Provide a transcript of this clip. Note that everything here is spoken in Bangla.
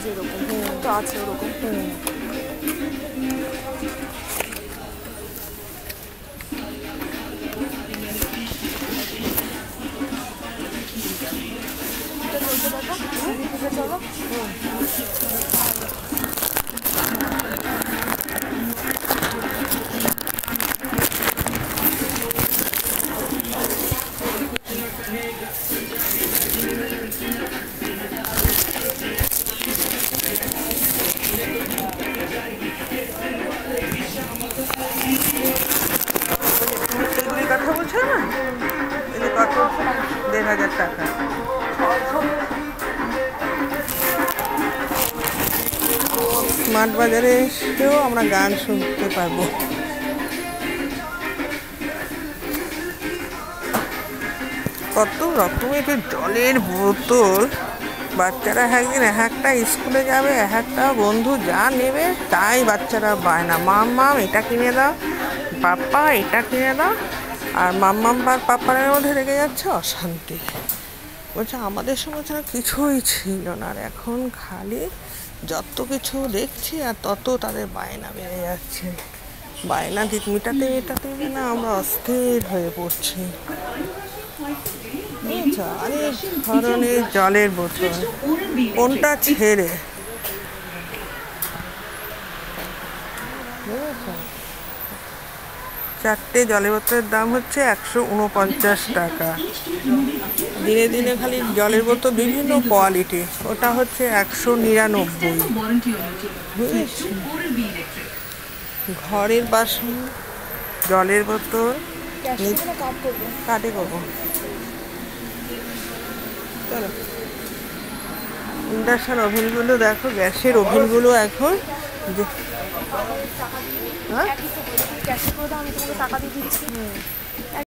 যেরকম তো আছে ওরকম। চলো কথা বলছো না, কত ১,৫০০ টাকা। স্মার্ট বাজারে এসেও আমরা গান শুনতে পারবো। কত রকমের জলের বোতল, বাচ্চারা একদিন একটা স্কুলে যাবে, একটা বন্ধু যা নেবে তাই বাচ্চারা বায়না, মাম্মাম এটা কিনে দাও, পাপ্পা এটা কিনে দাও। আর মাম্মাম আর পাপ্পারের মধ্যে রেগে যাচ্ছে অশান্তি। বলছে আমাদের সময় ছাড়া কিছুই ছিল না, আর এখন খালি যত কিছু দেখছি আর তত তাদের বায়না বেড়ে যাচ্ছে। বায়না মেটাতে মেটাতে না আমরা অস্থির হয়ে পড়ছি। অনেক ধরনের জলের বোতল, কোনটা ছেড়ে চারটে জলের বোতলের দাম হচ্ছে ১৪৯ টাকা। দিনে দিনে খালি জলের বোতল বিভিন্ন কোয়ালিটি, ওটা হচ্ছে ১৯৯। বুঝেছি, ঘরের বাসন, জলের বোতল কাটে করবো। চলো, ইন্ডাকশান ওভেনগুলো দেখো, গ্যাসের ওভেনগুলো এখন টাকা দিয়ে দিচ্ছি।